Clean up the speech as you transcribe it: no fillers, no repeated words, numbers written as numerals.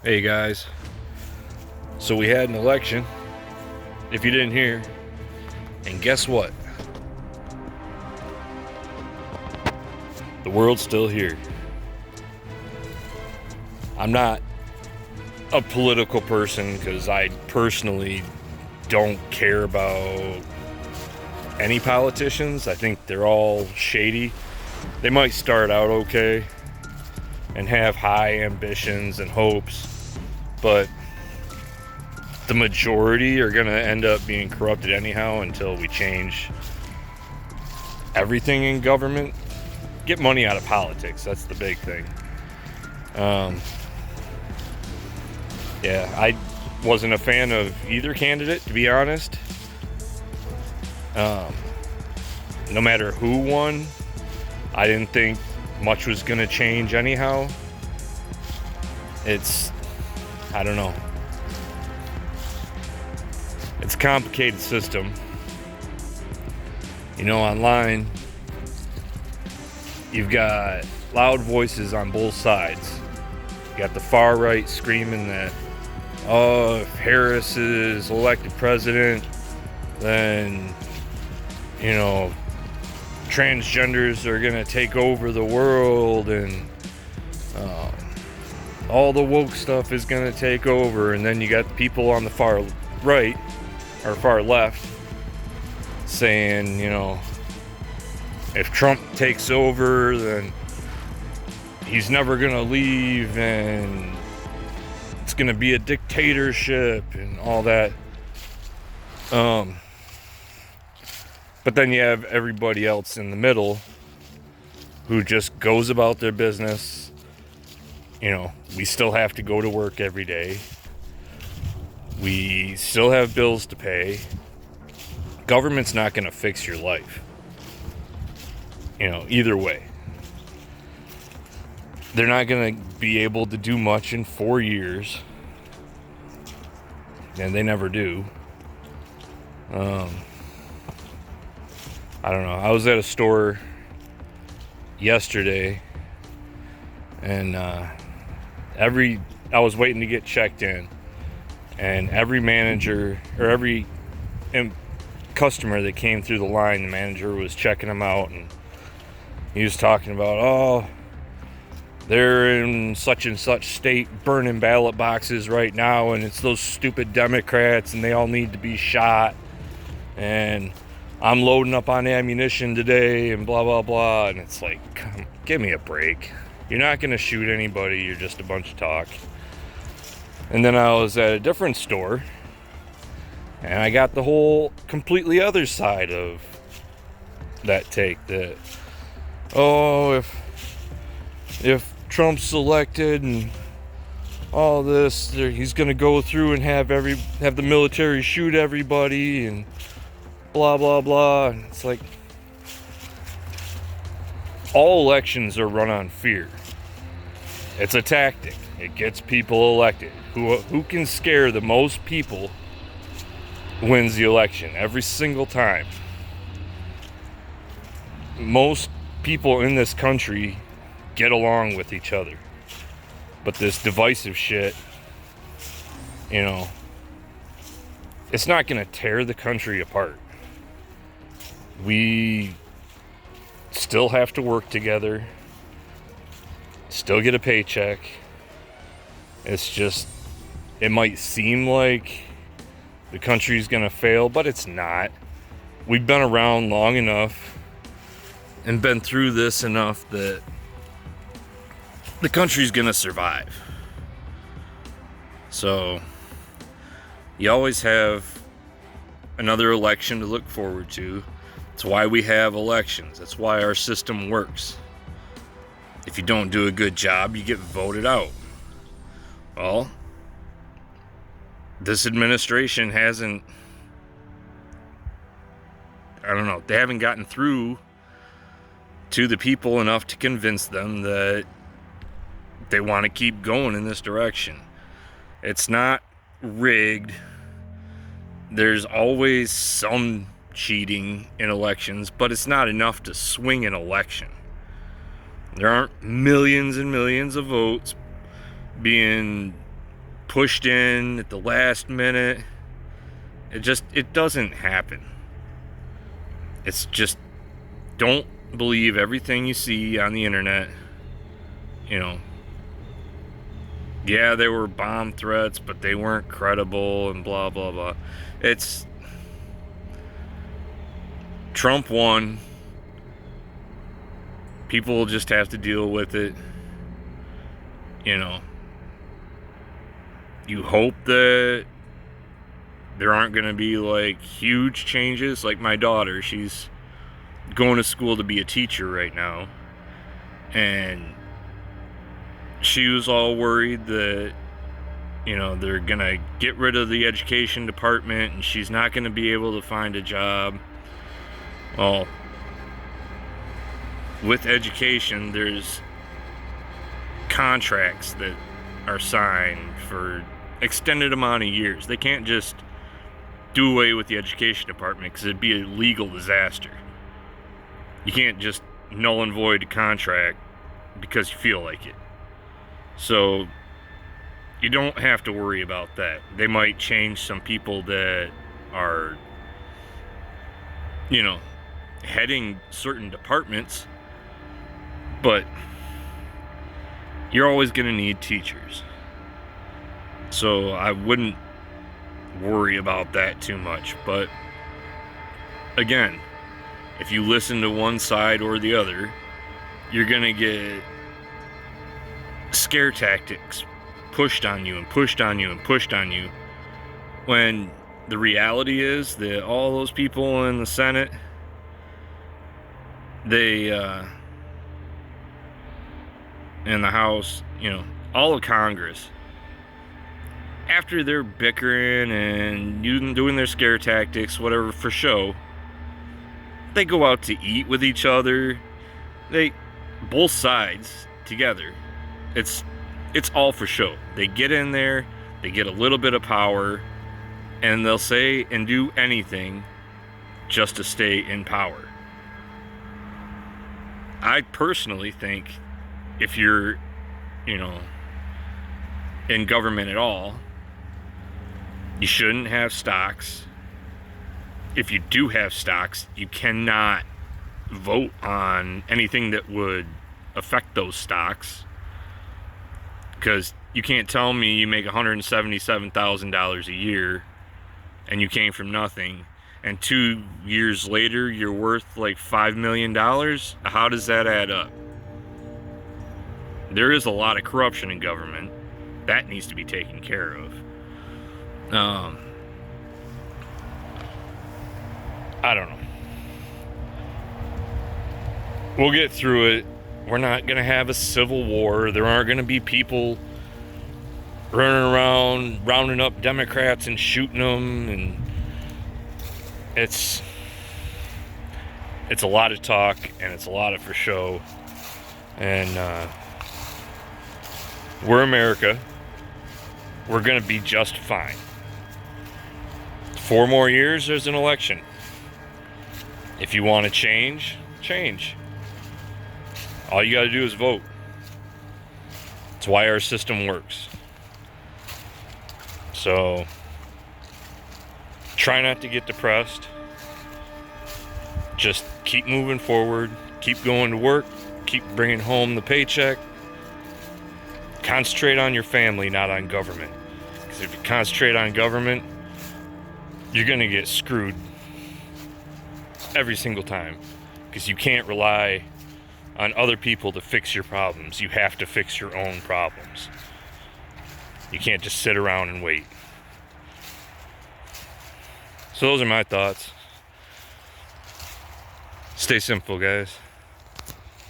Hey guys, so we had an election, if you didn't hear, and guess what? The world's still here. I'm not a political person because I personally don't care about any politicians. I think they're all shady. They might start out okay and have high ambitions and hopes, but the majority are going to end up being corrupted anyhow until we change everything in government. Get money out of politics, that's the big thing. Yeah, I wasn't a fan of either candidate, to be honest. No matter who won, I didn't think much was going to change anyhow. I don't know. It's a complicated system. You know, online, you've got loud voices on both sides. You got the far right screaming that, oh, if Harris is elected president, then, you know, transgenders are gonna take over the world and all the woke stuff is gonna take over. And then you got people on the far right or far left saying, you know, if Trump takes over, then he's never gonna leave and it's gonna be a dictatorship and all that. But then you have everybody else in the middle who just goes about their business. You know, we still have to go to work every day. We still have bills to pay. Government's not gonna fix your life. You know, either way. They're not gonna be able to do much in 4 years. And they never do. I don't know. I was at a store yesterday and I was waiting to get checked in, and every manager or every customer that came through the line, the manager was checking them out, and he was talking about, oh, they're in such and such state burning ballot boxes right now, and it's those stupid Democrats and they all need to be shot, and I'm loading up on ammunition today and blah blah blah. And it's like, come, give me a break. You're not gonna shoot anybody, you're just a bunch of talk. And then I was at a different store and I got the whole completely other side of that take, that, oh, if Trump's elected and all this, he's gonna go through and have the military shoot everybody and blah blah blah. And it's like, all elections are run on fear. It's a tactic. It gets people elected. Who can scare the most people wins the election every single time. Most people in this country get along with each other, but this divisive shit, you know, it's not gonna tear the country apart. We still have to work together, still get a paycheck. It's just, it might seem like the country's gonna fail, but it's not. We've been around long enough and been through this enough that the country's gonna survive. So you always have another election to look forward to. That's why we have elections. That's why our system works. If you don't do a good job, you get voted out. Well, this administration hasn't, I don't know, they haven't gotten through to the people enough to convince them that they want to keep going in this direction. It's not rigged. There's always some cheating in elections, but it's not enough to swing an election. There aren't millions and millions of votes being pushed in at the last minute. It doesn't happen. It's just, don't believe everything you see on the internet. You know, yeah, there were bomb threats, but they weren't credible and blah, blah, blah. It's, Trump won. People will just have to deal with it. You know, you hope that there aren't going to be like huge changes. Like my daughter, she's going to school to be a teacher right now, and she was all worried that, you know, they're going to get rid of the education department and she's not going to be able to find a job. Well, with education, there's contracts that are signed for extended amount of years. They can't just do away with the education department because it'd be a legal disaster. You can't just null and void a contract because you feel like it. So you don't have to worry about that. They might change some people that are, you know, heading certain departments, but you're always going to need teachers. So I wouldn't worry about that too much. But again, if you listen to one side or the other, you're going to get scare tactics pushed on you and pushed on you and pushed on you, when the reality is that all those people in the Senate, they in the House, you know, all of Congress, after they're bickering and doing their scare tactics, whatever, for show, they go out to eat with each other. They, both sides together, it's all for show. They get in there, they get a little bit of power, and they'll say and do anything just to stay in power. I personally think if you're, you know, in government at all, you shouldn't have stocks. If you do have stocks, you cannot vote on anything that would affect those stocks, because you can't tell me you make $177,000 a year and you came from nothing, and 2 years later you're worth like $5 million. How does that add up? There is a lot of corruption in government. That needs to be taken care of. I don't know. We'll get through it. We're not going to have a civil war. There aren't going to be people running around rounding up Democrats and shooting them, and it's a lot of talk and it's a lot of for show. And we're America. We're going to be just fine. 4 more years, there's an election. If you want to change. All you got to do is vote. It's why our system works. So try not to get depressed. Just keep moving forward. Keep going to work. Keep bringing home the paycheck. Concentrate on your family, not on government. Because if you concentrate on government, you're going to get screwed every single time. Because you can't rely on other people to fix your problems. You have to fix your own problems. You can't just sit around and wait. So those are my thoughts. Stay simple, guys.